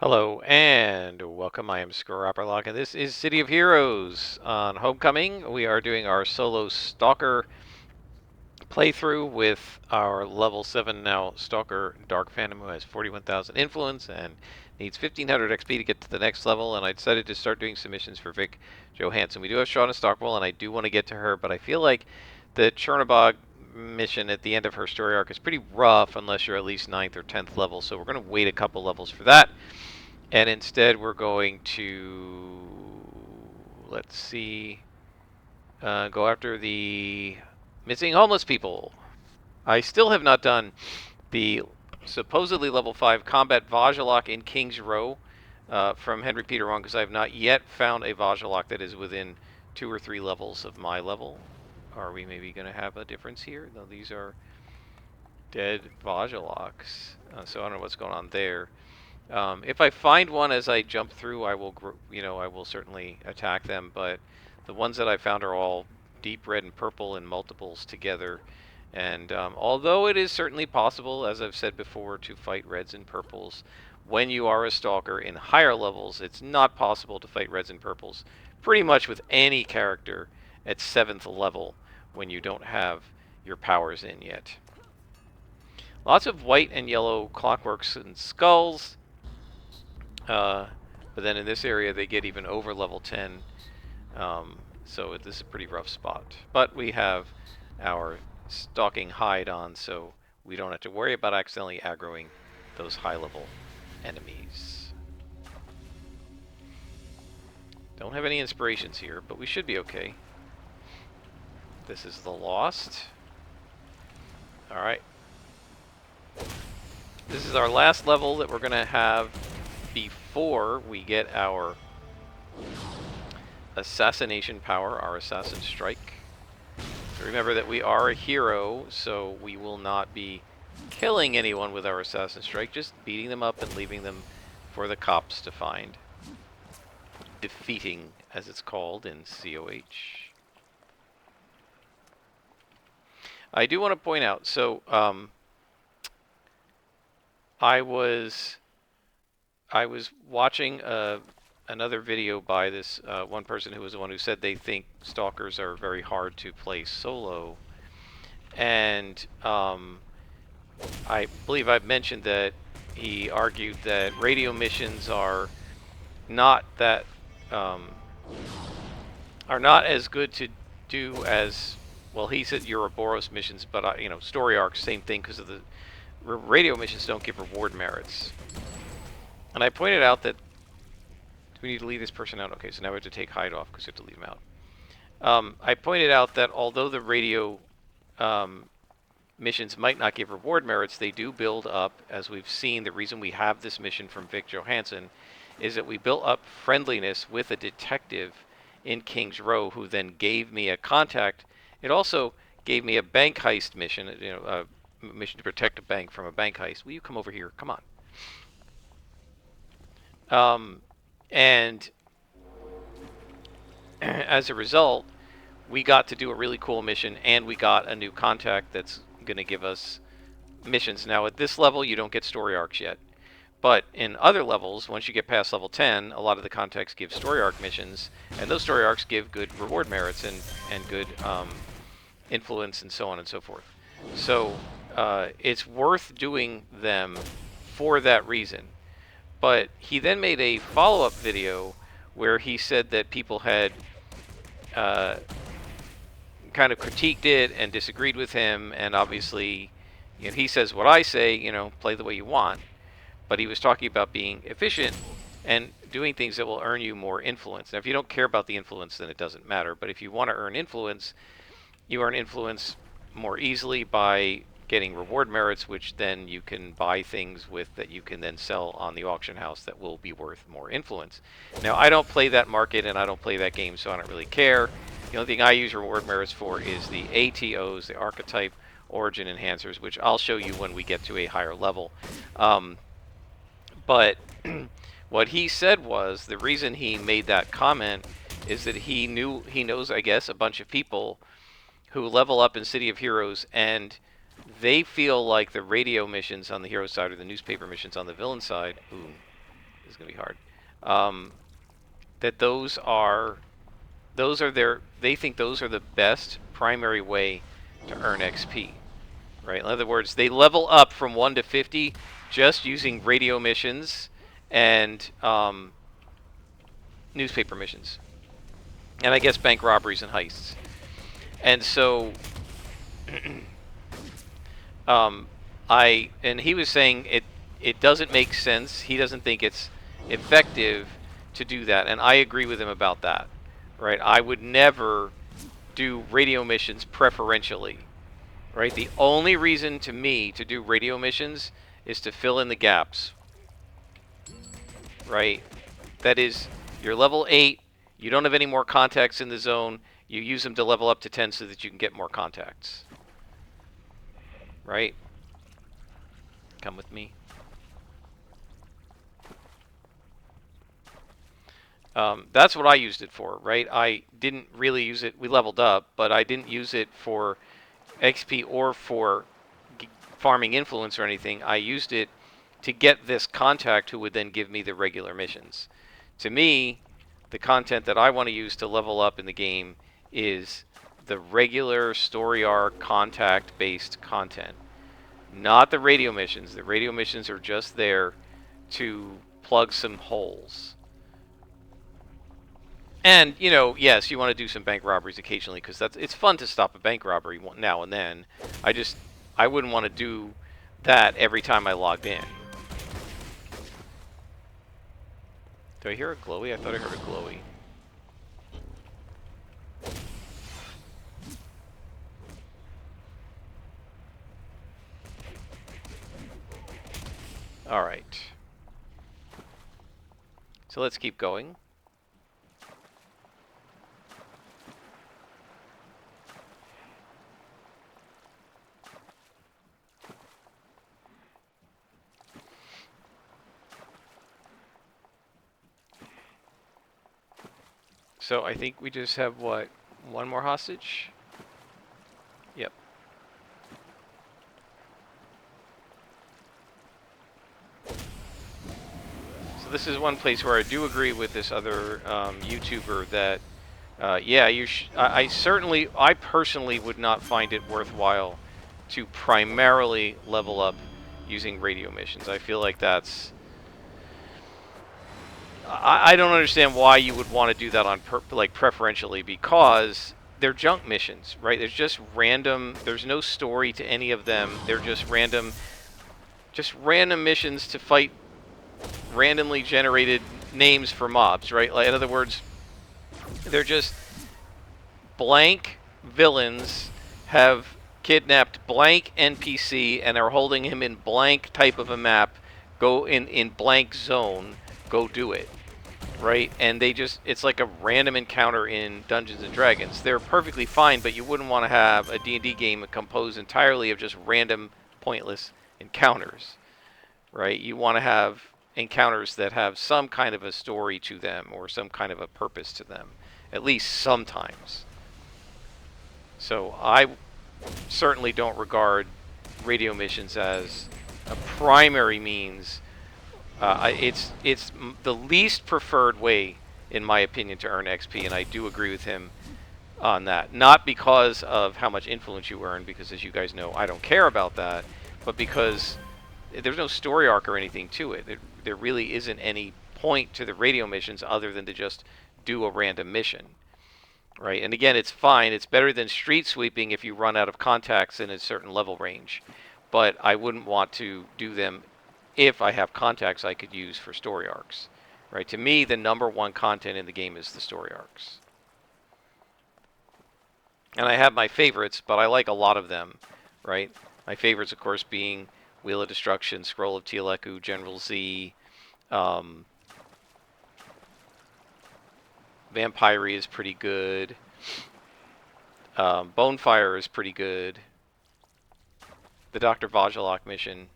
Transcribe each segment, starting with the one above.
Hello and welcome. I am Scorapperlock, and this is City of Heroes. On Homecoming, we are doing our solo Stalker playthrough with our level 7 now Stalker Dark Phantom, who has 41,000 influence and needs 1,500 XP to get to the next level. And I decided to start doing submissions for Vic Johansson. We do have Shauna Stockwell, and I do want to get to her, but I feel like the Chernobog mission at the end of her story arc is pretty rough unless you're at least 9th or 10th level, so we're going to wait a couple levels for that. And instead, we're going to, let's see, go after the missing homeless people. I still have not done the supposedly level 5 combat Vajjalok in King's Row from Henry Peter Wong, because I have not yet found a Vajjalok that is within 2 or 3 levels of my level. Are we maybe going to have a difference here? No, these are dead Vajjaloks, so I don't know what's going on there. If I find one as I jump through, I will, I will certainly attack them. But the ones that I found are all deep red and purple in multiples together. And although it is certainly possible, as I've said before, to fight reds and purples, when you are a stalker in higher levels, it's not possible to fight reds and purples pretty much with any character at 7th level when you don't have your powers in yet. Lots of white and yellow clockworks and skulls. But then in this area, they get even over level 10. So this is a pretty rough spot. But we have our stalking hide on, so we don't have to worry about accidentally aggroing those high-level enemies. Don't have any inspirations here, but we should be okay. This is the Lost. Alright. This is our last level that we're going to have before we get our assassination power, our assassin strike. So remember that we are a hero, so we will not be killing anyone with our assassin strike, just beating them up and leaving them for the cops to find. Defeating, as it's called in COH. I do want to point out, so I was watching another video by this one person who was the one who said they think stalkers are very hard to play solo, and I believe I've mentioned that he argued that radio missions are not that are not as good to do as, well, he said Ouroboros missions, but story arcs, same thing, because of the radio missions don't give reward merits. And I pointed out that, do we need to leave this person out? Okay, so now we have to take hide off because we have to leave him out. I pointed out that although the radio missions might not give reward merits, they do build up, as we've seen. The reason we have this mission from Vic Johansson is that we built up friendliness with a detective in King's Row who then gave me a contact. It also gave me a bank heist mission, a mission to protect a bank from a bank heist. Will you come over here? Come on. And as a result, we got to do a really cool mission, and we got a new contact that's going to give us missions. Now, at this level, you don't get story arcs yet. But in other levels, once you get past level 10, a lot of the contacts give story arc missions, and those story arcs give good reward merits and good influence and so on and so forth. So it's worth doing them for that reason. But he then made a follow-up video where he said that people had kind of critiqued it and disagreed with him, and obviously, he says what I say, play the way you want. But he was talking about being efficient and doing things that will earn you more influence. Now, if you don't care about the influence, then it doesn't matter. But if you want to earn influence, you earn influence more easily by getting reward merits, which then you can buy things with that you can then sell on the auction house that will be worth more influence. Now, I don't play that market and I don't play that game, so I don't really care. The only thing I use reward merits for is the ATOs, the archetype origin enhancers, which I'll show you when we get to a higher level. But what he said was, the reason he made that comment is that he knows, I guess, a bunch of people who level up in City of Heroes, and they feel like the radio missions on the hero side or the newspaper missions on the villain side. Ooh, is going to be hard. That they think those are the best primary way to earn XP, right? In other words, they level up from 1 to 50 just using radio missions and newspaper missions, and I guess bank robberies and heists. And so, and he was saying it doesn't make sense. He doesn't think it's effective to do that, and I agree with him about that. Right? I would never do radio missions preferentially. Right? The only reason to me to do radio missions is to fill in the gaps. Right? That is, you're level 8, you don't have any more contacts in the zone, you use them to level up to 10 so that you can get more contacts. Right? Come with me. That's what I used it for, right? I didn't really use it. We leveled up, but I didn't use it for XP or for farming influence or anything. I used it to get this contact who would then give me the regular missions. To me, the content that I want to use to level up in the game is the regular story arc contact-based content, not the radio missions. The radio missions are just there to plug some holes. And, you know, yes, you want to do some bank robberies occasionally because it's fun to stop a bank robbery now and then. I wouldn't want to do that every time I logged in. Do I hear a glowy? I thought I heard a glowy. All right. So let's keep going. So I think we just have, what, one more hostage? Yep. So this is one place where I do agree with this other YouTuber that, yeah, I personally would not find it worthwhile to primarily level up using radio missions. I feel like that's... I don't understand why you would want to do that on preferentially, because they're junk missions, right? There's just random. There's no story to any of them. They're just random missions to fight randomly generated names for mobs, right? Like, in other words, they're just blank villains have kidnapped blank NPC and are holding him in blank type of a map. Go in blank zone. Go do it. Right? And it's like a random encounter in Dungeons & Dragons. They're perfectly fine, but you wouldn't want to have a D&D game composed entirely of just random, pointless encounters. Right? You want to have encounters that have some kind of a story to them or some kind of a purpose to them, at least sometimes. So I certainly don't regard radio missions as a primary means. It's the least preferred way, in my opinion, to earn XP, and I do agree with him on that. Not because of how much influence you earn, because as you guys know, I don't care about that, but because there's no story arc or anything to it. There really isn't any point to the radio missions other than to just do a random mission. Right? And again, it's fine. It's better than street sweeping if you run out of contacts in a certain level range. But I wouldn't want to do them if I have contacts I could use for story arcs. Right? To me, the #1 content in the game is the story arcs. And I have my favorites, but I like a lot of them. Right? My favorites, of course, being Wheel of Destruction, Scroll of Tieleku, General Z. Vampire is pretty good. Bonefire is pretty good. The Dr. Vajilok mission,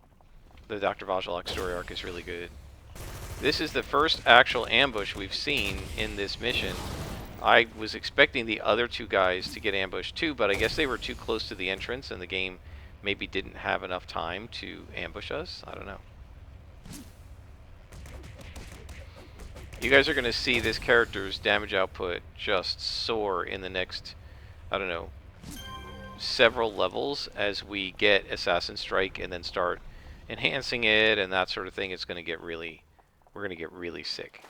the Dr. Vajilok story arc is really good. This is the first actual ambush we've seen in this mission. I was expecting the other two guys to get ambushed too, but I guess they were too close to the entrance and the game maybe didn't have enough time to ambush us. I don't know. You guys are going to see this character's damage output just soar in the next, I don't know, several levels as we get Assassin Strike and then start enhancing it and that sort of thing. It's going to get really, we're going to get really sick.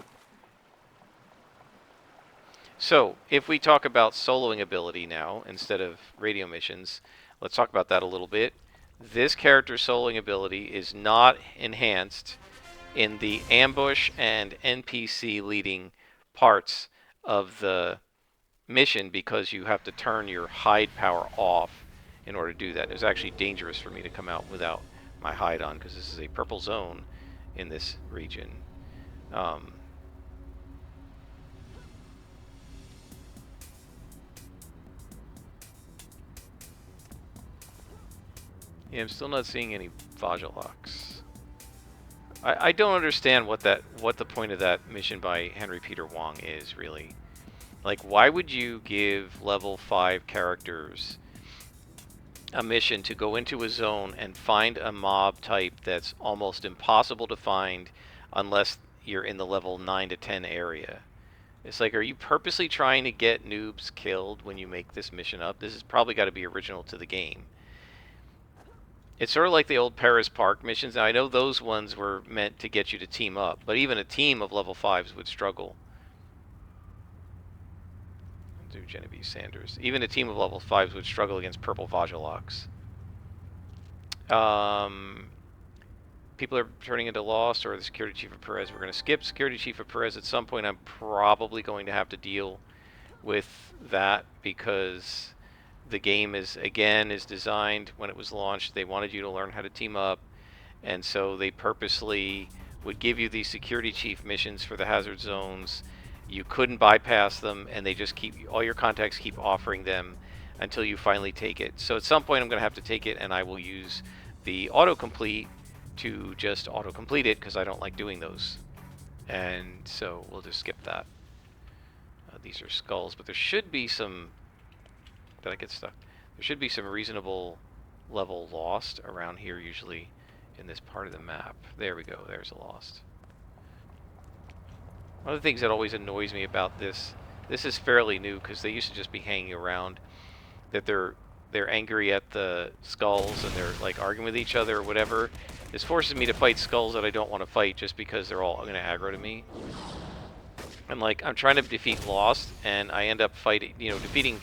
So, if we talk about soloing ability now, instead of radio missions, let's talk about that a little bit. This character's soloing ability is not enhanced in the ambush and NPC leading parts of the mission because you have to turn your hide power off in order to do that. It's actually dangerous for me to come out without my hide on because this is a purple zone in this region. Yeah, I'm still not seeing any Vajaloks. I don't understand what the point of that mission by Henry Peter Wong is, really. Like, why would you give level 5 characters a mission to go into a zone and find a mob type that's almost impossible to find unless you're in the level 9 to 10 area? It's like, are you purposely trying to get noobs killed when you make this mission up? This has probably got to be original to the game. It's sort of like the old Paris Park missions. Now, I know those ones were meant to get you to team up, but even a team of level 5s would struggle. I'll do Genevieve Sanders. Even a team of level 5s would struggle against purple Vajaloks. People are turning into Lost or the Security Chief of Perez. We're going to skip Security Chief of Perez. At some point, I'm probably going to have to deal with that because the game is designed when it was launched. They wanted you to learn how to team up, and so they purposely would give you these security chief missions for the hazard zones. You couldn't bypass them, and they just all your contacts keep offering them until you finally take it. So at some point I'm going to have to take it, and I will use the autocomplete to just autocomplete it because I don't like doing those. And so we'll just skip that. These are skulls, but there should be some... Did I get stuck? There should be some reasonable level Lost around here, usually in this part of the map. There we go. There's a Lost. One of the things that always annoys me about this is fairly new because they used to just be hanging around, that they're angry at the skulls and they're like arguing with each other or whatever. This forces me to fight skulls that I don't want to fight just because they're all going to aggro to me. And like, I'm trying to defeat Lost and I end up fighting, defeating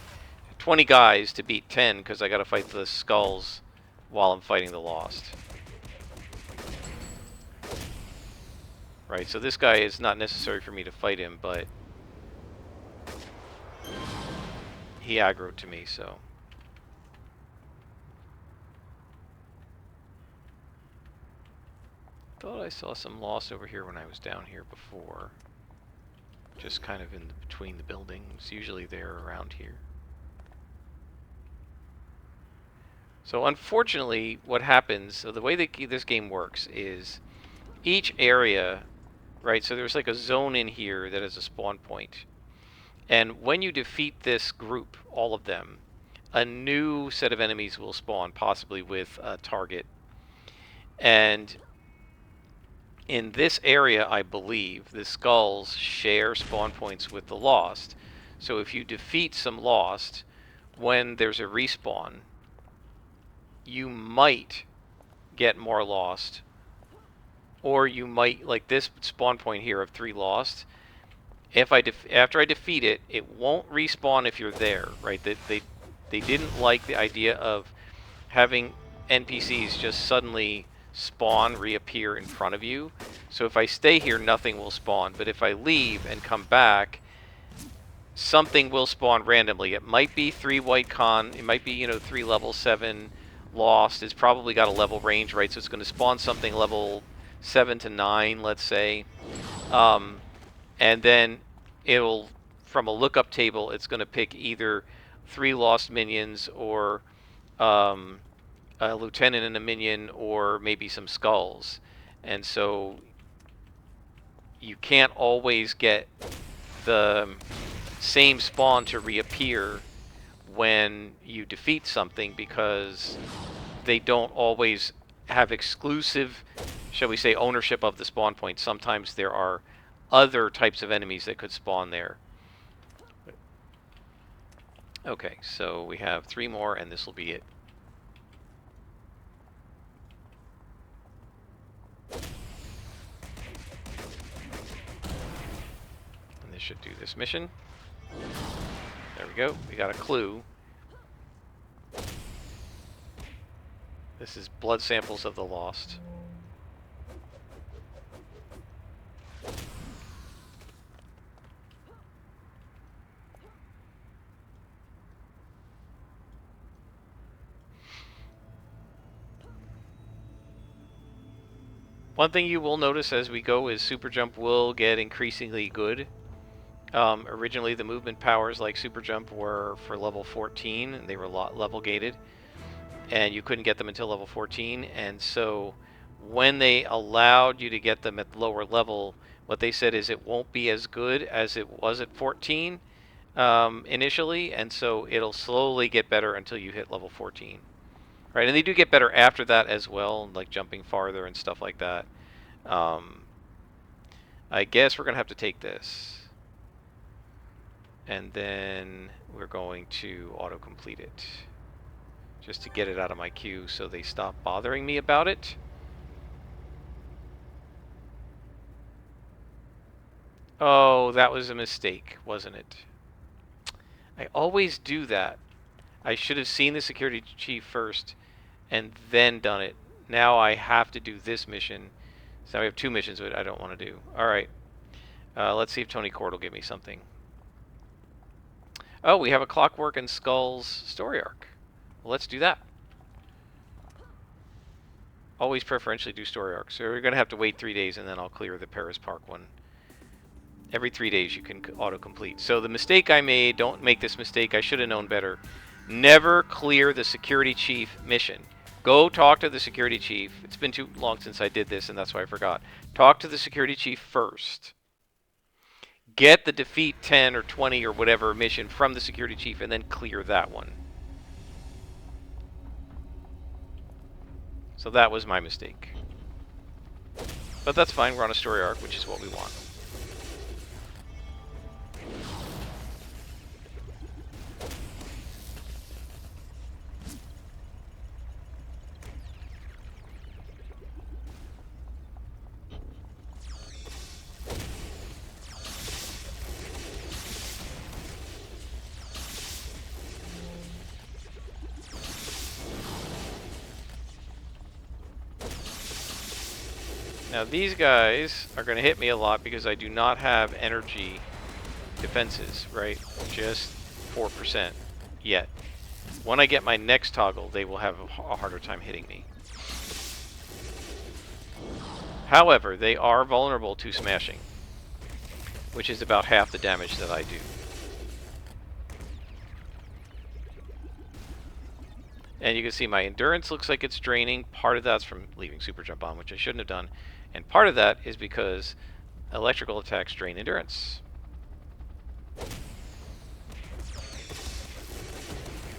20 guys to beat 10 because I got to fight the skulls while I'm fighting the Lost. Right, so this guy is not necessary for me to fight him, but he aggroed to me, so. Thought I saw some Lost over here when I was down here before. Just kind of in between the buildings. Usually they're around here. So unfortunately, what happens, so the way that this game works is each area, right, so there's like a zone in here that is a spawn point. And when you defeat this group, all of them, a new set of enemies will spawn, possibly with a target. And in this area, I believe, the skulls share spawn points with the Lost. So if you defeat some Lost, when there's a respawn, you might get more Lost. Or you might, like this spawn point here of 3 Lost, after I defeat it, it won't respawn if you're there, right? They didn't like the idea of having NPCs just suddenly spawn, reappear in front of you. So if I stay here, nothing will spawn. But if I leave and come back, something will spawn randomly. It might be 3 white con, it might be, 3 level 7 Lost. It's probably got a level range, right? So it's going to spawn something level 7 to 9, let's say. And then it'll, from a lookup table, it's going to pick either 3 Lost minions or a lieutenant and a minion or maybe some skulls. And so you can't always get the same spawn to reappear when you defeat something because they don't always have exclusive, shall we say, ownership of the spawn point. Sometimes there are other types of enemies that could spawn there. Okay, so we have 3 more, and this will be it. And this should do this mission. There we go. We got a clue. This is blood samples of the lost. One thing you will notice as we go is super jump will get increasingly good. Originally the movement powers like super jump were for level 14, and they were level gated, and you couldn't get them until level 14, and so when they allowed you to get them at lower level, what they said is it won't be as good as it was at 14 initially, and so it'll slowly get better until you hit level 14. Right, and they do get better after that as well, like jumping farther and stuff like that. I guess we're going to have to take this. And then we're going to autocomplete it. Just to get it out of my queue so they stop bothering me about it. Oh, that was a mistake, wasn't it? I always do that. I should have seen the security chief first and then done it. Now I have to do this mission. So we have 2 missions that I don't want to do. Alright. Let's see if Tony Cord will give me something. Oh, we have a Clockwork and Skulls story arc. Well, let's do that. Always preferentially do story arcs. So we're going to have to wait 3 days, and then I'll clear the Paris Park one. Every 3 days you can auto-complete. So the mistake I made, don't make this mistake, I should have known better. Never clear the security chief mission. Go talk to the security chief. It's been too long since I did this, and that's why I forgot. Talk to the security chief first. Get the defeat 10 or 20 or whatever mission from the security chief, and then clear that one. So that was my mistake. But that's fine, we're on a story arc, which is what we want. Now these guys are going to hit me a lot because I do not have energy defenses, right? Just 4% yet. When I get my next toggle, they will have a harder time hitting me. However, they are vulnerable to smashing, which is about half the damage that I do. And you can see my endurance looks like it's draining. Part of that's from leaving super jump on, which I shouldn't have done. And part of that is because electrical attacks drain endurance.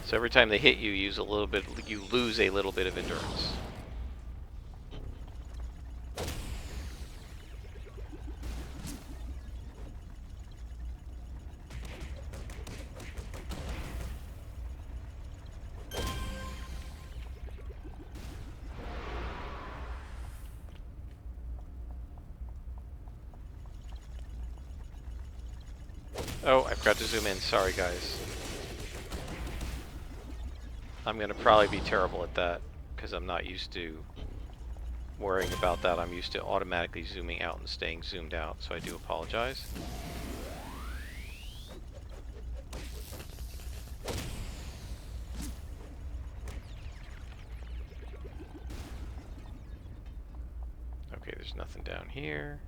So every time they hit you, you lose a little bit of endurance. Oh, I forgot to zoom in. Sorry, guys. I'm going to probably be terrible at that because I'm not used to worrying about that. I'm used to automatically zooming out and staying zoomed out, so I do apologize. Okay, there's nothing down here.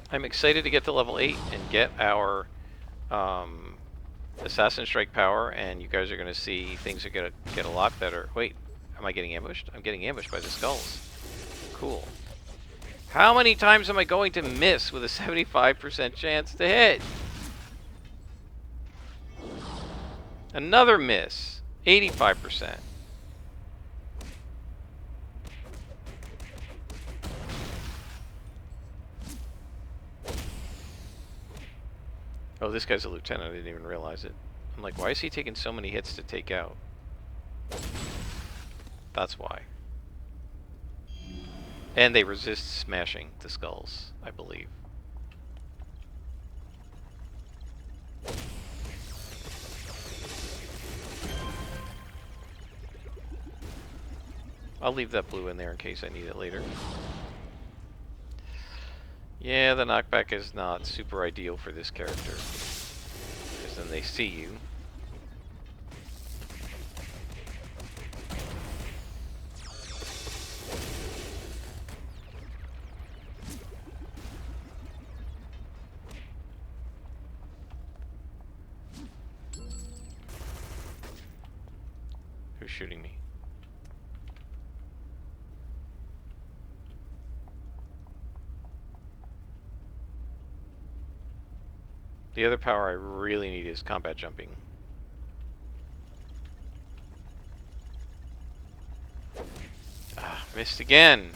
I'm excited to get to level 8 and get our Assassin Strike power, and you guys are going to see things are going to get a lot better. Wait, am I getting ambushed? I'm getting ambushed by the skulls. Cool. How many times am I going to miss with a 75% chance to hit? Another miss. 85%. Oh, this guy's a lieutenant. I didn't even realize it. I'm like, why is he taking so many hits to take out? That's why. And they resist smashing the skulls, I believe. I'll leave that blue in there in case I need it later. Yeah, the knockback is not super ideal for this character, because then they see you. Who's shooting me? The other power I really need is combat jumping. Ah, missed again.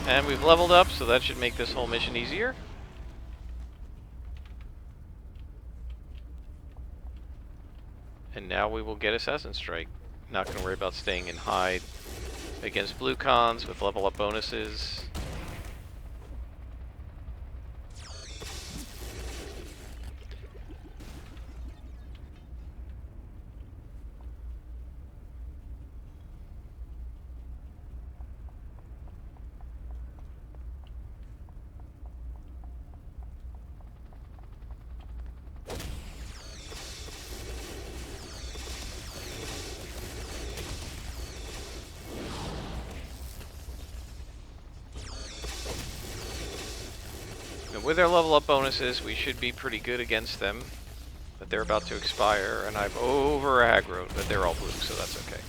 And we've leveled up, so that should make this whole mission easier. And now we will get Assassin Strike. Not going to worry about staying in hide against blue cons with level up bonuses. With our level up bonuses, we should be pretty good against them. But they're about to expire, and I've over aggroed, but they're all blue, so that's okay.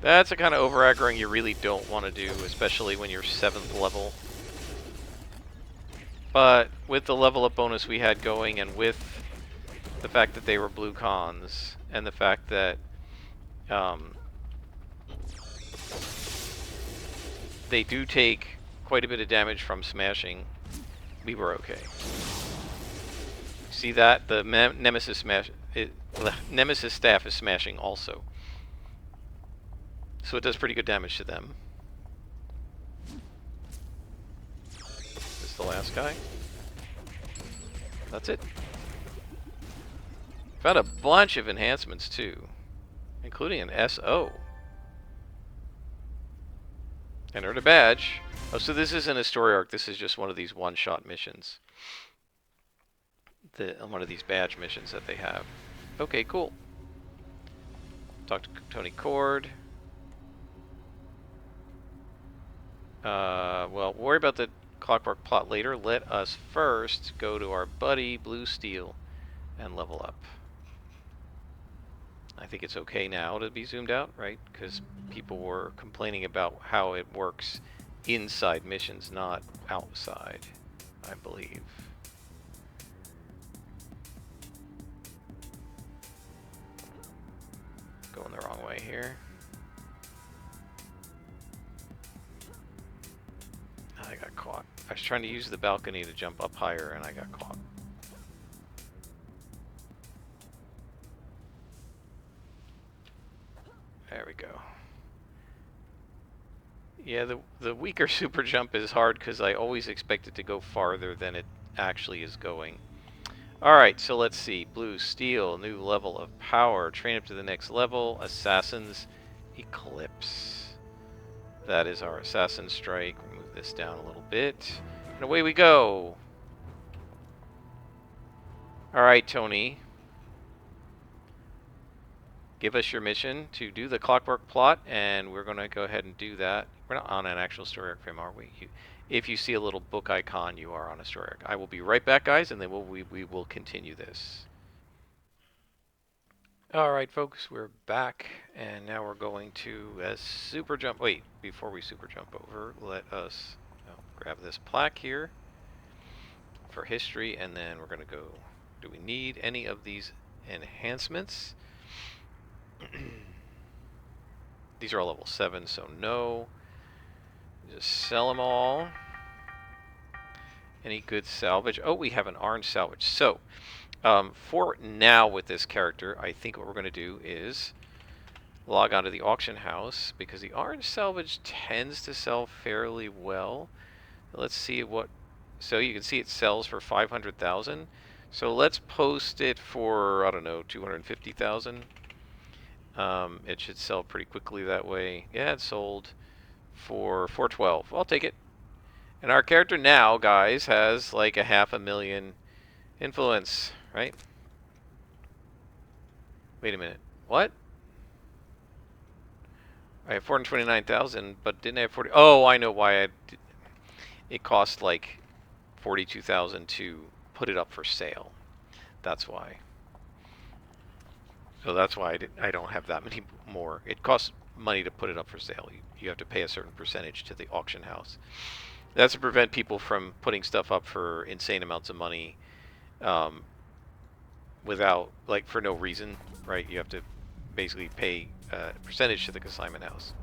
That's the kind of over aggroing you really don't want to do, especially when you're 7th level. But with the level up bonus we had going, and with the fact that they were blue cons, and the fact that they do take quite a bit of damage from smashing, we were okay. See that? The Nemesis Nemesis staff is smashing also. So it does pretty good damage to them. This is the last guy. That's it. Found a bunch of enhancements too, including an SO. And earned a badge. Oh, so this isn't a story arc, this is just one of these one-shot missions. One of these badge missions that they have. Okay, cool. Talk to Tony Cord. Well, we'll worry about the clockwork plot later. Let us first go to our buddy Blue Steel and level up. I think it's okay now to be zoomed out, right? Because people were complaining about how it works inside missions, not outside, I believe. Going the wrong way here. I got caught. I was trying to use the balcony to jump up higher and I got caught. There we go. Yeah, the weaker super jump is hard because I always expect it to go farther than it actually is going. Alright, so let's see. Blue Steel, new level of power. Train up to the next level. Assassin's Eclipse. That is our Assassin Strike. Move this down a little bit. And away we go. Alright, Tony. Give us your mission to do the clockwork plot, and we're going to go ahead and do that. We're not on an actual story arc frame, are we? If you see a little book icon, you are on a story arc. I will be right back, guys, and then we will continue this. Alright folks, we're back, and now we're going to super jump. Wait, before we super jump over, let us grab this plaque here for history, and then we're going to go, do we need any of these enhancements? These are all level 7, so no. Just sell them all. Any good salvage? Oh, we have an orange salvage. So, for now with this character, I think what we're going to do is log onto the auction house, because the orange salvage tends to sell fairly well. Let's see what, so you can see it sells for 500,000. So let's post it for, I don't know, 250,000. It should sell pretty quickly that way. Yeah, it sold for 412. I'll take it. And our character now, guys, has like 500,000 influence, right? Wait a minute. What? I have 429,000, but didn't I have 40? Oh, I know why I did. It cost like 42,000 to put it up for sale. That's why. So that's why I don't have that many more. It costs money to put it up for sale. You have to pay a certain percentage to the auction house. That's to prevent people from putting stuff up for insane amounts of money without, like, for no reason, right? You have to basically pay a percentage to the consignment house.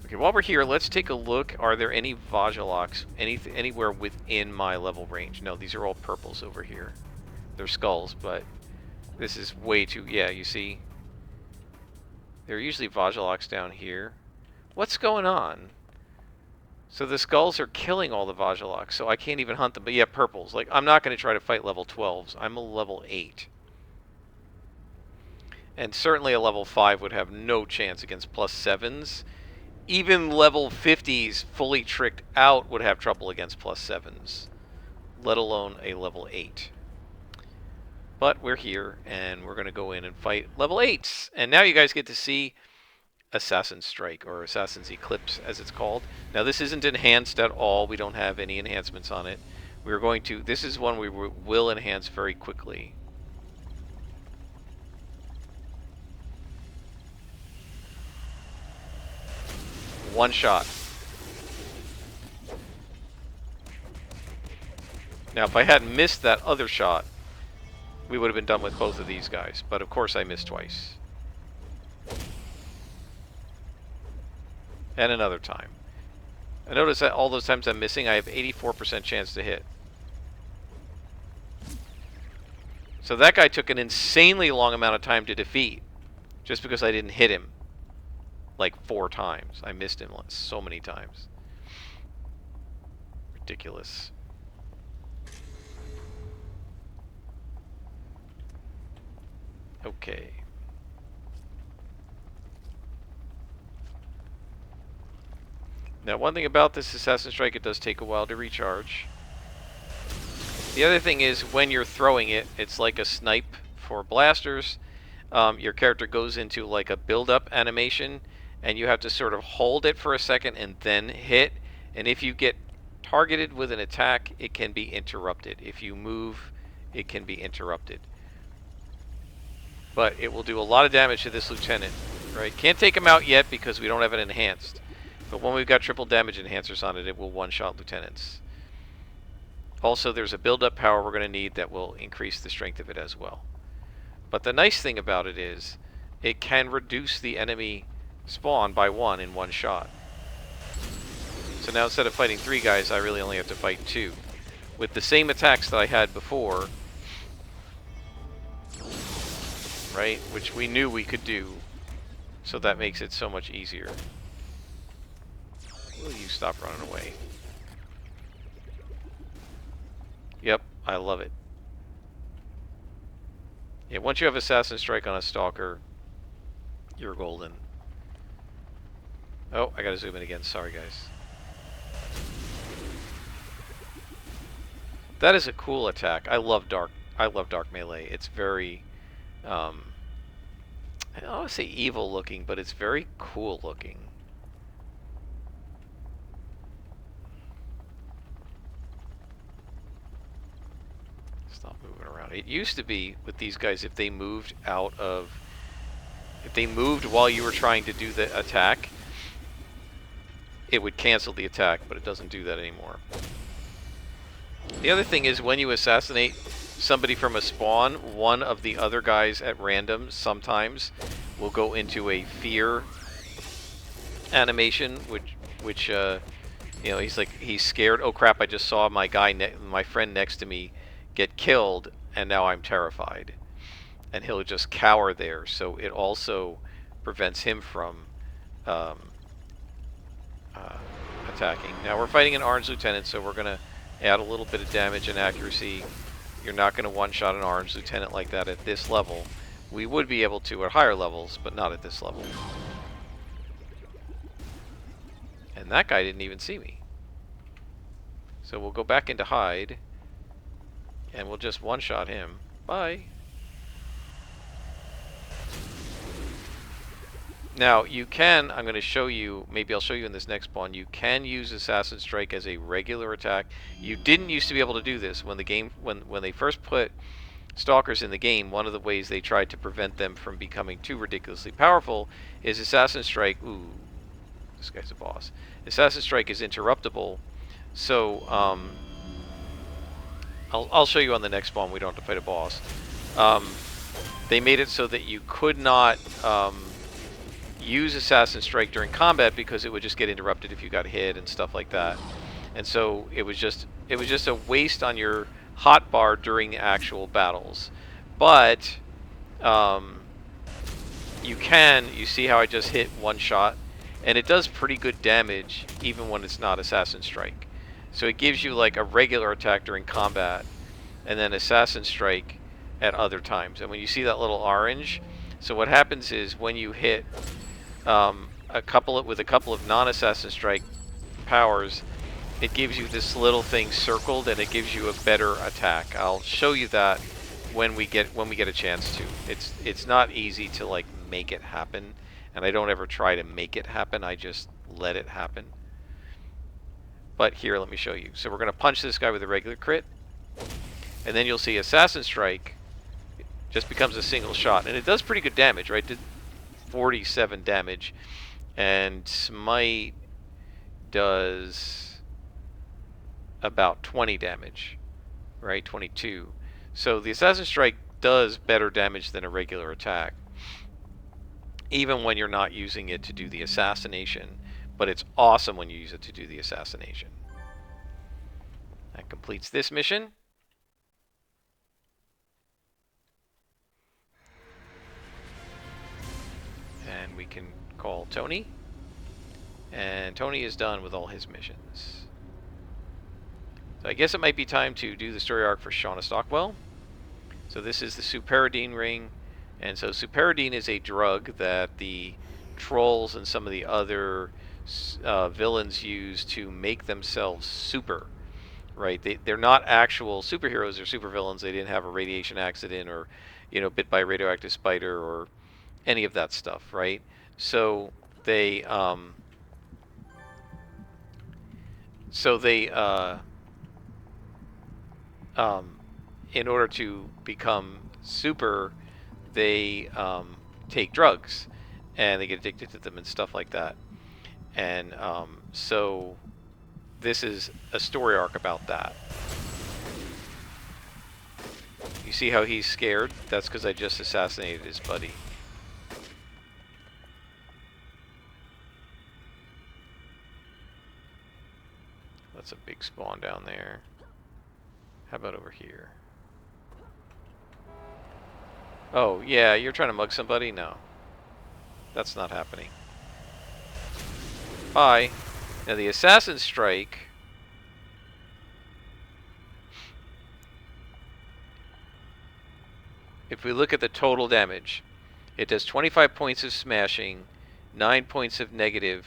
Okay, while we're here, let's take a look. Are there any Vajaloks anywhere within my level range? No, these are all purples over here. They're skulls, but this is way too... Yeah, you see? There are usually Vajaloks down here. What's going on? So the skulls are killing all the Vajaloks, so I can't even hunt them. But yeah, purples. Like, I'm not going to try to fight level 12s. I'm a level 8. And certainly a level 5 would have no chance against plus 7s. Even level 50s fully tricked out would have trouble against plus 7s, let alone a level 8. But we're here, and we're going to go in and fight level 8s. And now you guys get to see Assassin's Strike, or Assassin's Eclipse, as it's called. Now, this isn't enhanced at all. We don't have any enhancements on it. We're going to... This is one we will enhance very quickly. One shot. Now, if I hadn't missed that other shot, we would have been done with both of these guys. But of course I missed twice. And another time. I notice that all those times I'm missing, I have 84% chance to hit. So that guy took an insanely long amount of time to defeat, just because I didn't hit him like 4 times. I missed him so many times. Ridiculous. Okay. Now, one thing about this Assassin's Strike, it does take a while to recharge. The other thing is, when you're throwing it, it's like a snipe for blasters. Your character goes into like a build-up animation, and you have to sort of hold it for a second and then hit. And if you get targeted with an attack, it can be interrupted. If you move, it can be interrupted. But it will do a lot of damage to this lieutenant, right? Can't take him out yet because we don't have it enhanced. But when we've got triple damage enhancers on it, it will one-shot lieutenants. Also, there's a build-up power we're going to need that will increase the strength of it as well. But the nice thing about it is, it can reduce the enemy spawn by 1 in one shot. So now instead of fighting 3 guys, I really only have to fight 2. With the same attacks that I had before, right? Which we knew we could do. So that makes it so much easier. Will you stop running away? Yep, I love it. Yeah, once you have Assassin's Strike on a Stalker, you're golden. Oh, I gotta zoom in again. Sorry, guys. That is a cool attack. I love dark melee. It's very, I don't want to say evil looking, but it's very cool looking. Stop moving. moving around. It used to be with these guys, if they moved while you were trying to do the attack, it would cancel the attack, but it doesn't do that anymore. The other thing is when you assassinate somebody from a spawn, one of the other guys at random sometimes will go into a fear animation, which you know, he's scared. Oh crap! I just saw my friend next to me get killed, and now I'm terrified. And he'll just cower there. So it also prevents him from um, attacking. Now we're fighting an orange lieutenant, so we're gonna add a little bit of damage and accuracy. You're not gonna one-shot an orange lieutenant like that at this level. We would be able to at higher levels, but not at this level. And that guy didn't even see me. So we'll go back into hide, and we'll just one-shot him. Bye. Now, you can, I'm going to show you, maybe I'll show you in this next spawn, you can use Assassin Strike as a regular attack. You didn't used to be able to do this. When the game, when they first put Stalkers in the game, one of the ways they tried to prevent them from becoming too ridiculously powerful is Assassin Strike. Ooh, this guy's a boss. Assassin Strike is interruptible, so I'll show you on the next spawn. We don't have to fight a boss. They made it so that you could not use Assassin Strike during combat because it would just get interrupted if you got hit and stuff like that. And so it was just a waste on your hotbar during the actual battles. But you see how I just hit one shot, and it does pretty good damage even when it's not Assassin Strike. So it gives you like a regular attack during combat, and then Assassin Strike at other times. And when you see that little orange, so what happens is when you hit a couple of non-Assassin Strike powers, it gives you this little thing circled, and it gives you a better attack. I'll show you that when we get a chance to. It's not easy to like make it happen, and I don't ever try to make it happen. I just let it happen. But here, let me show you. So we're going to punch this guy with a regular crit, and then you'll see Assassin Strike just becomes a single shot, and it does pretty good damage, right? It did 47 damage, and Smite does about 20 damage, right? 22. So the Assassin Strike does better damage than a regular attack, even when you're not using it to do the assassination, but it's awesome when you use it to do the assassination. That completes this mission. And we can call Tony. And Tony is done with all his missions. So I guess it might be time to do the story arc for Shauna Stockwell. So this is the Superidine ring. And so Superidine is a drug that the trolls and some of the other villains use to make themselves super. Right? They're not actual superheroes or supervillains. They didn't have a radiation accident or, bit by a radioactive spider or any of that stuff, right? So they in order to become super, they take drugs, and they get addicted to them and stuff like that. And so this is a story arc about that. You see how he's scared? That's because I just assassinated his buddy. That's a big spawn down there. How about over here? Oh, yeah, you're trying to mug somebody? No. That's not happening. Bye. Now the Assassin Strike... If we look at the total damage, it does 25 points of smashing, 9 points of negative,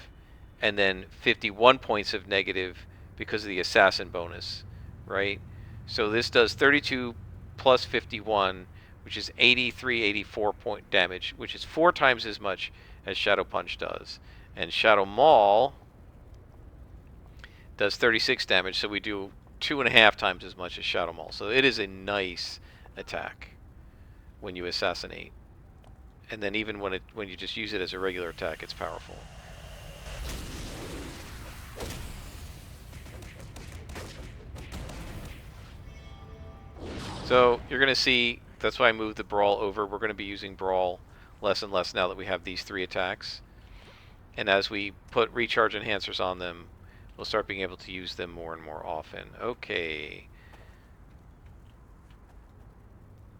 and then 51 points of negative because of the assassin bonus, right? So this does 32 plus 51, which is 83, 84 point damage, which is 4 times as much as Shadow Punch does. And Shadow Maul does 36 damage, so we do 2.5 times as much as Shadow Maul. So it is a nice attack when you assassinate. And then even when you just use it as a regular attack, it's powerful. So you're going to see, that's why I moved the Brawl over. We're going to be using Brawl less and less now that we have these 3 attacks. And as we put recharge enhancers on them, we'll start being able to use them more and more often. Okay.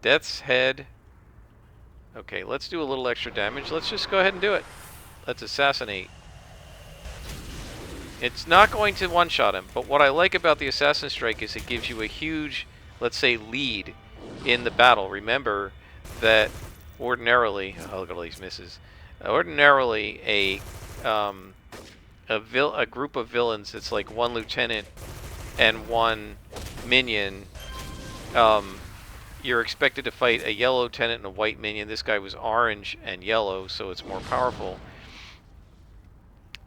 Death's Head. Okay, let's do a little extra damage. Let's just go ahead and do it. Let's assassinate. It's not going to one-shot him, but what I like about the Assassin Strike is it gives you a huge, let's say, lead in the battle. Remember that ordinarily, oh, look at all these misses. Ordinarily, a group of villains that's like 1 lieutenant and 1 minion, you're expected to fight a yellow lieutenant and a white minion. This guy was orange and yellow, so it's more powerful.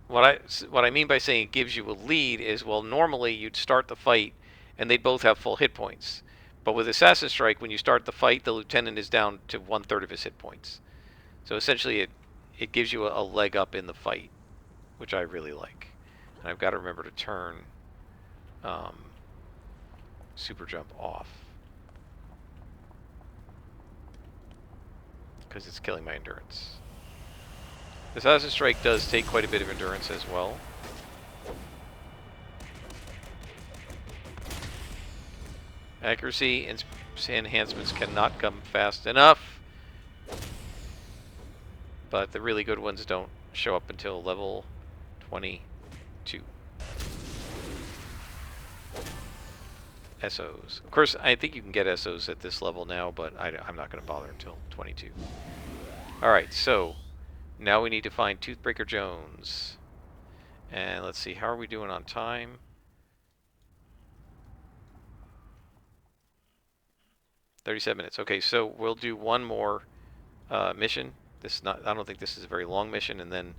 What I mean by saying it gives you a lead is, well, normally you'd start the fight and they'd both have full hit points. But with Assassin Strike, when you start the fight, the lieutenant is down to 1/3 of his hit points. So essentially it gives you a leg up in the fight, which I really like. And I've got to remember to turn super jump off, because it's killing my endurance. Assassin Strike does take quite a bit of endurance as well. Accuracy enhancements cannot come fast enough, but the really good ones don't show up until level 22. SOs. Of course, I think you can get SOs at this level now, but I'm not going to bother until 22. Alright, so now we need to find Toothbreaker Jones. And let's see, how are we doing on time? "37 minutes. Okay, so we'll do one more mission. I don't think this is a very long mission, and then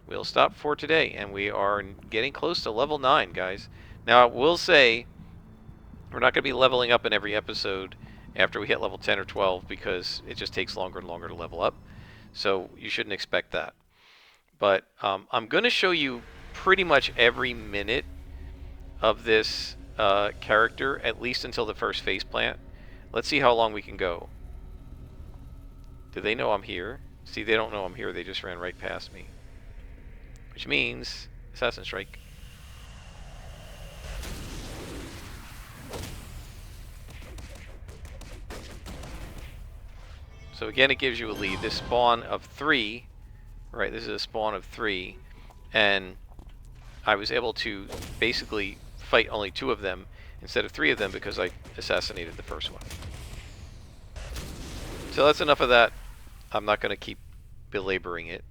we'll stop for today. And we are getting close to level 9, guys. Now, I will say, we're not going to be leveling up in every episode after we hit level 10 or 12, because it just takes longer and longer to level up. So you shouldn't expect that. But I'm going to show you pretty much every minute of this character, at least until the first face plant. Let's see how long we can go. Do they know I'm here? See, they don't know I'm here. They just ran right past me. Which means Assassin Strike. So again, it gives you a lead. This spawn of 3, right? This is a spawn of 3, and I was able to basically fight only 2 of them instead of 3 of them because I assassinated the first one. So that's enough of that. I'm not going to keep belaboring it.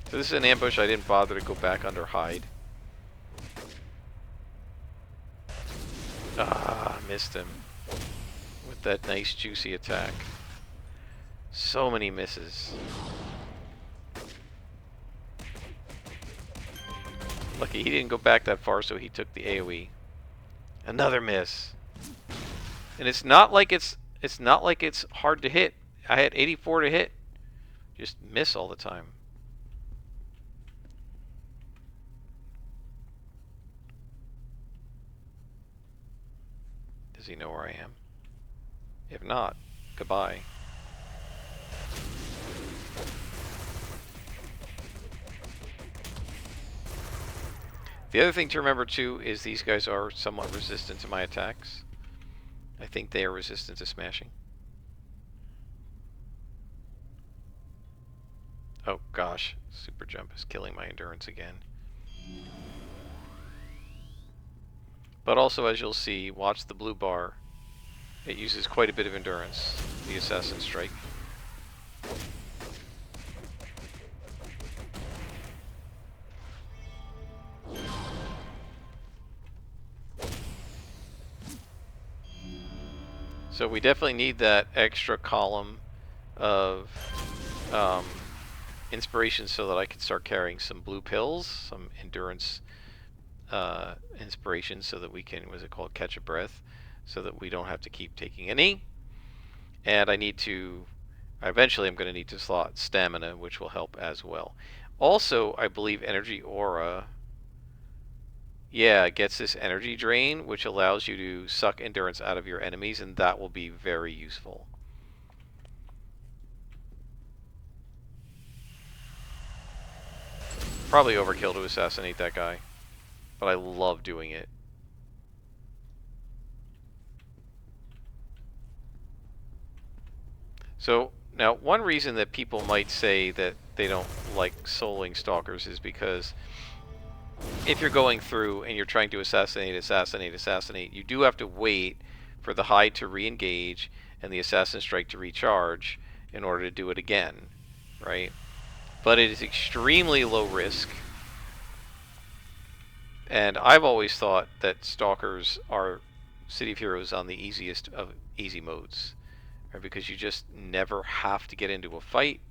So this is an ambush. I didn't bother to go back under hide. Ah, missed him with that nice juicy attack. So many misses. Lucky he didn't go back that far, so he took the AoE. Another miss. And it's not like it's hard to hit. I had 84 to hit. Just miss all the time. Does he know where I am? If not, goodbye. The other thing to remember too is these guys are somewhat resistant to my attacks. I think they are resistant to smashing. Oh gosh, super jump is killing my endurance again. But also, as you'll see, watch the blue bar. It uses quite a bit of endurance, the Assassin Strike. So we definitely need that extra column of inspiration so that I can start carrying some blue pills, some endurance inspiration, so that we can, what's it called, catch a breath, so that we don't have to keep taking any. And eventually I'm going to need to slot stamina, which will help as well. Also, I believe energy aura, yeah, gets this energy drain, which allows you to suck endurance out of your enemies, and that will be very useful. Probably overkill to assassinate that guy, but I love doing it. So, now, one reason that people might say that they don't like soloing Stalkers is because if you're going through and you're trying to assassinate, you do have to wait for the hide to re-engage and the assassin strike to recharge in order to do it again, right? But it is extremely low risk, and I've always thought that Stalkers are City of Heroes on the easiest of easy modes, right? Because you just never have to get into a fight.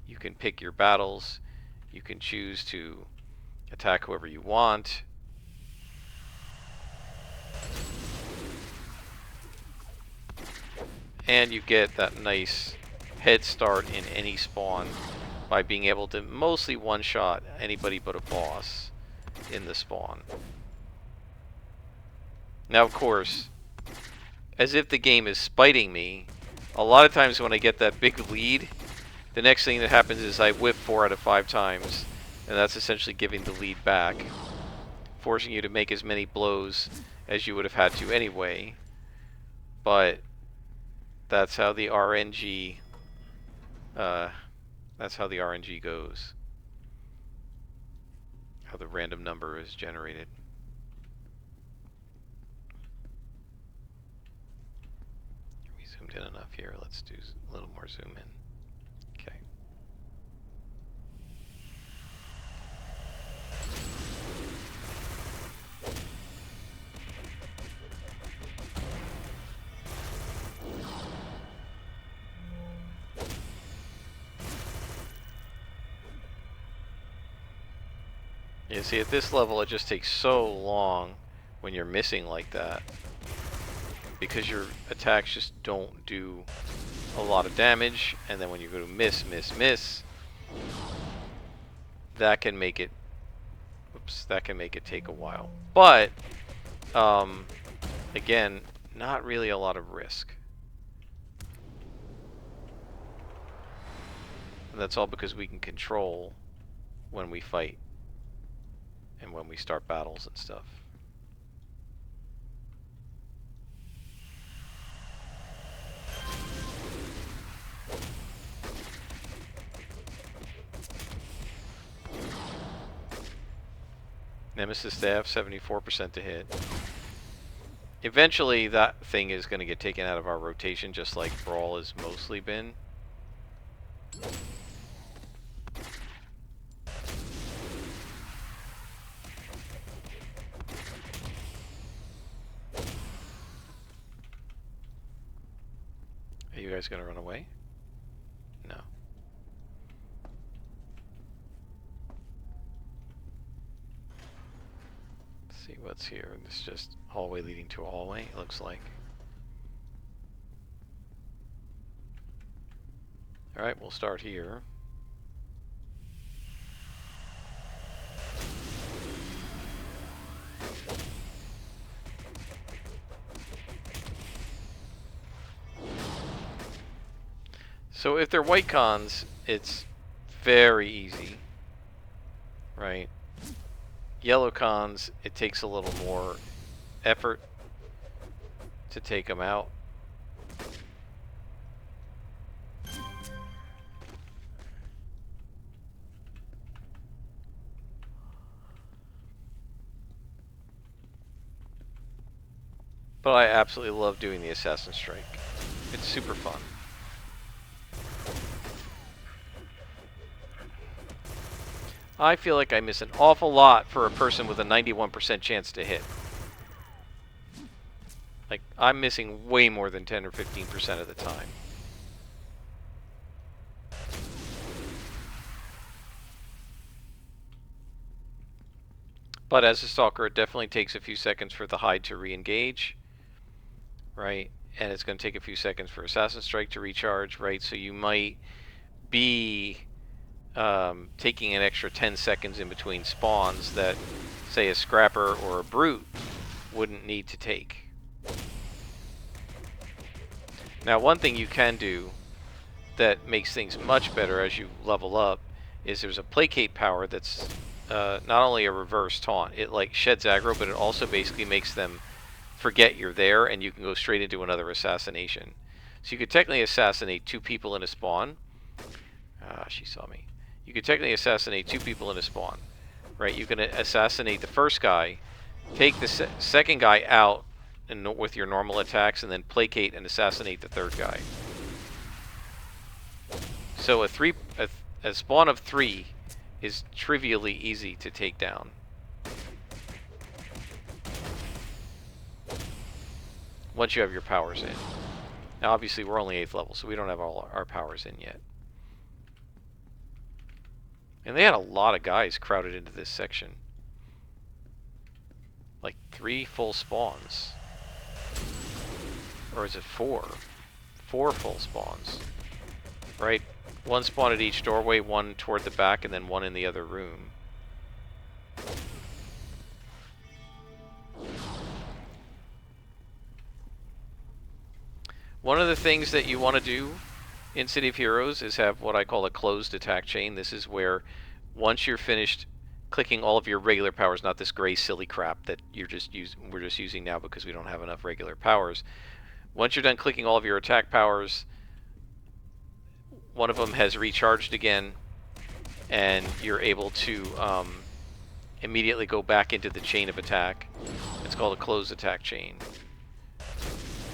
You can pick your battles. You can choose to attack whoever you want. And you get that nice head start in any spawn by being able to mostly one-shot anybody but a boss in the spawn. Now, of course, as if the game is spiting me, a lot of times when I get that big lead, the next thing that happens is I whiff 4 out of 5 times, and that's essentially giving the lead back, forcing you to make as many blows as you would have had to anyway. But that's how the RNG goes. How the random number is generated. We zoomed in enough here. Let's do a little more zoom in. Okay. You see, at this level, it just takes so long when you're missing like that, because your attacks just don't do a lot of damage, and then when you go to miss, that can make it, take a while. But, again, not really a lot of risk. And that's all because we can control when we fight and when we start battles and stuff. Nemesis staff, 74% to hit. Eventually that thing is going to get taken out of our rotation, just like Brawl has mostly been. Are you guys going to run away? No. Let's see what's here. This is just hallway leading to a hallway, it looks like. Alright, we'll start here. So if they're white cons, it's very easy, right? Yellow cons, it takes a little more effort to take them out. But I absolutely love doing the Assassin Strike. It's super fun. I feel like I miss an awful lot for a person with a 91% chance to hit. Like, I'm missing way more than 10 or 15% of the time. But as a Stalker, it definitely takes a few seconds for the hide to re-engage, right? And it's going to take a few seconds for Assassin Strike to recharge, right? So you might be taking an extra 10 seconds in between spawns that, say, a Scrapper or a Brute wouldn't need to take. Now, one thing you can do that makes things much better as you level up is there's a Placate power that's not only a reverse taunt, it like sheds aggro, but it also basically makes them forget you're there and you can go straight into another assassination. So you could technically assassinate 2 people in a spawn. She saw me. You could technically assassinate 2 people in a spawn, right? You can assassinate the first guy, take the second guy out with your normal attacks, and then placate and assassinate the third guy. So a spawn of 3 is trivially easy to take down. Once you have your powers in. Now obviously we're only 8th level, so we don't have all our powers in yet. And they had a lot of guys crowded into this section. Like 3 full spawns. Or is it 4? 4 full spawns. Right? 1 spawn at each doorway, 1 toward the back, and then 1 in the other room. One of the things that you want to do in City of Heroes is have what I call a closed attack chain. This is where once you're finished clicking all of your regular powers, not this gray silly crap that we're just using now because we don't have enough regular powers. Once you're done clicking all of your attack powers, one of them has recharged again, and you're able to immediately go back into the chain of attack. It's called a closed attack chain.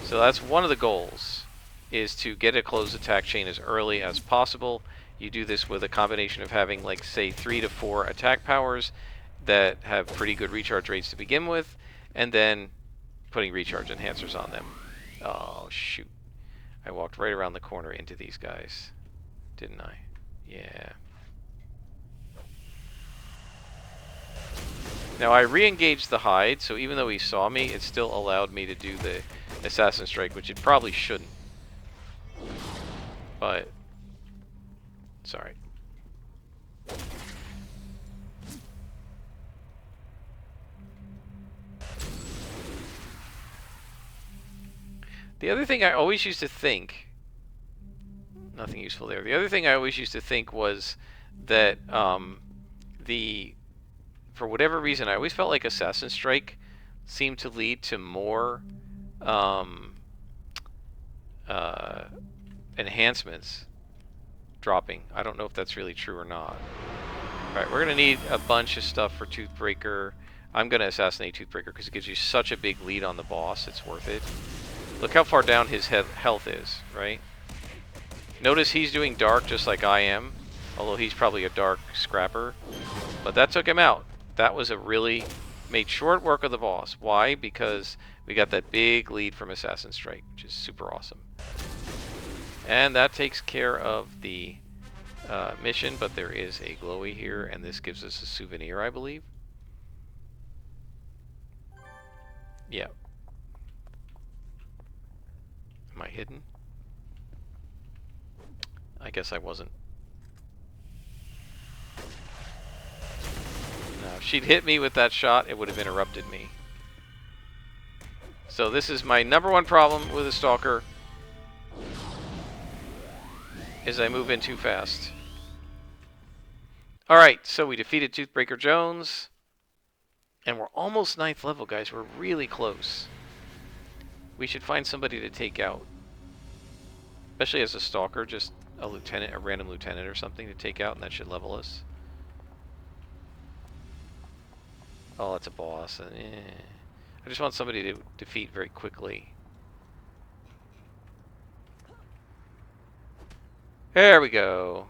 So that's one of the goals, is to get a closed attack chain as early as possible. You do this with a combination of having, like, say, 3 to 4 attack powers that have pretty good recharge rates to begin with, and then putting recharge enhancers on them. Oh, shoot. I walked right around the corner into these guys, didn't I? Yeah. Now, I re-engaged the hide, so even though he saw me, it still allowed me to do the Assassin Strike, which it probably shouldn't. But it's alright. The other thing I always used to think, nothing useful there. The other thing I always used to think was that for whatever reason, I always felt like Assassin Strike seemed to lead to more enhancements dropping. I don't know if that's really true or not. Alright, we're going to need a bunch of stuff for Toothbreaker. I'm going to assassinate Toothbreaker because it gives you such a big lead on the boss. It's worth it. Look how far down his health is, right? Notice he's doing dark just like I am, although he's probably a dark scrapper. But that took him out. That was a really... made short work of the boss. Why? Because we got that big lead from Assassin Strike, which is super awesome. And that takes care of the mission, but there is a glowy here, and this gives us a souvenir, I believe. Yeah. Am I hidden? I guess I wasn't. No, if she'd hit me with that shot, it would have interrupted me. So this is my #1 problem with a Stalker, is I move in too fast. Alright, so we defeated Toothbreaker Jones. And we're almost 9th level, guys. We're really close. We should find somebody to take out. Especially as a Stalker, just a lieutenant, a random lieutenant or something to take out, and that should level us. Oh, that's a boss. I just want somebody to defeat very quickly. There we go.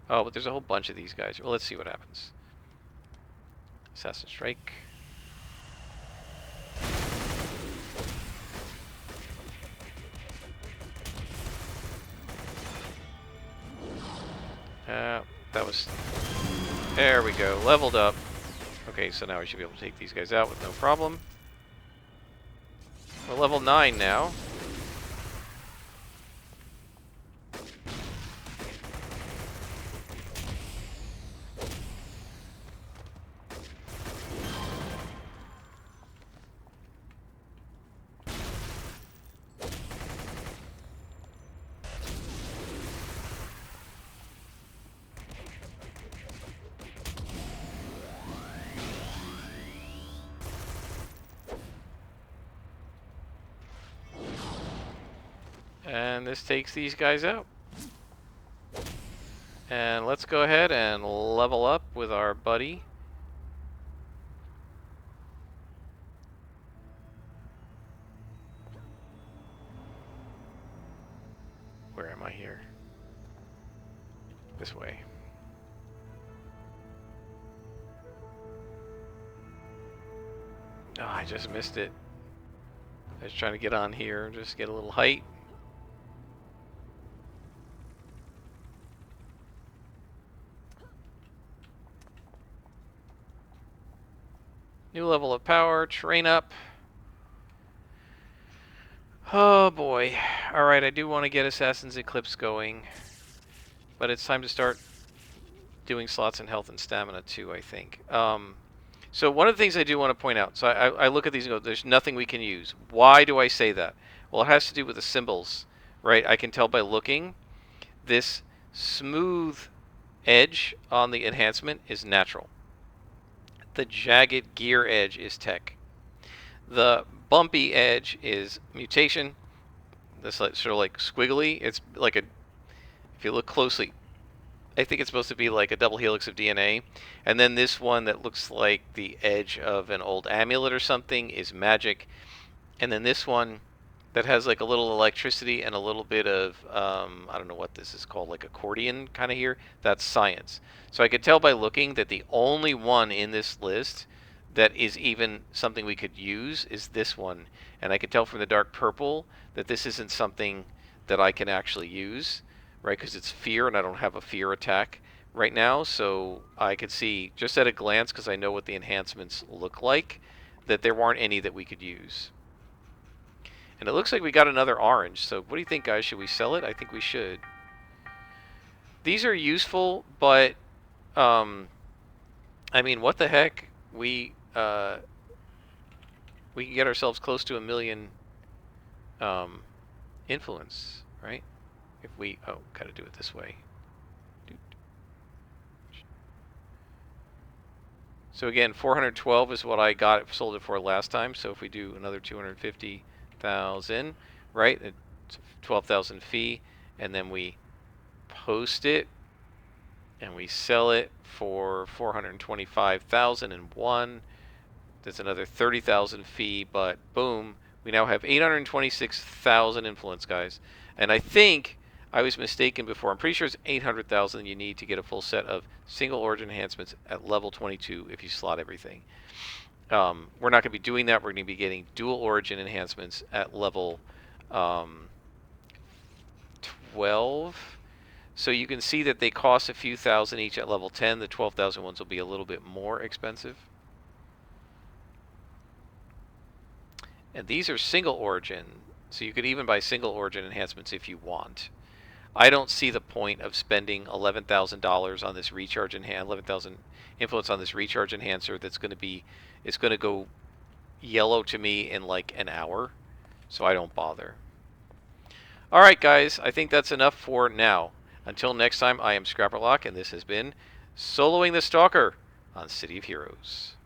Oh, but there's a whole bunch of these guys. Well, let's see what happens. Assassin Strike. That was... There we go. Leveled up. Okay, Okay, so now I should be able to take these guys out with no problem. We're level 9 now. And this takes these guys out. And let's go ahead and level up with our buddy. Where am I here? This way. Oh, I just missed it. I was trying to get on here, just get a little height. New level of power, train up. Oh boy. Alright, I do want to get Assassin's Eclipse going. But it's time to start doing slots in health and stamina too, I think. So one of the things I do want to point out, so I look at these and go, there's nothing we can use. Why do I say that? Well, it has to do with the symbols, right? I can tell by looking. This smooth edge on the enhancement is natural. The jagged gear edge is tech. The bumpy edge is mutation. This sort of like squiggly. It's like a, if you look closely, I think it's supposed to be like a double helix of DNA. And then this one that looks like the edge of an old amulet or something is magic. And then this one that has like a little electricity and a little bit of, I don't know what this is called, like accordion kind of here, that's science. So I could tell by looking that the only one in this list that is even something we could use is this one. And I could tell from the dark purple that this isn't something that I can actually use, right? Because it's fear and I don't have a fear attack right now. So I could see just at a glance, because I know what the enhancements look like, that there weren't any that we could use. And it looks like we got another orange. So what do you think, guys? Should we sell it? I think we should. These are useful, but I mean, what the heck? We can get ourselves close to 1 million influence, right? If we gotta do it this way. So again, 412 is what I sold it for last time. So if we do another 250,000, right? It's 12,000 fee, and then we post it, and we sell it for 425,001. That's another 30,000 fee, but boom, we now have 826,000 influence, guys. And I think I was mistaken before. I'm pretty sure it's 800,000 you need to get a full set of single origin enhancements at level 22 if you slot everything. We're not going to be doing that. We're going to be getting dual origin enhancements at level 12. So you can see that they cost a few thousand each at level 10. The 12,000 ones will be a little bit more expensive. And these are single origin, so you could even buy single origin enhancements if you want. I don't see the point of spending $11,000 on this recharge 11,000 influence on this recharge enhancer that's going to be, it's going to go yellow to me in like an hour, so I don't bother. All right, guys, I think that's enough for now. Until next time, I am Scrapperlock, and this has been Soloing the Stalker on City of Heroes.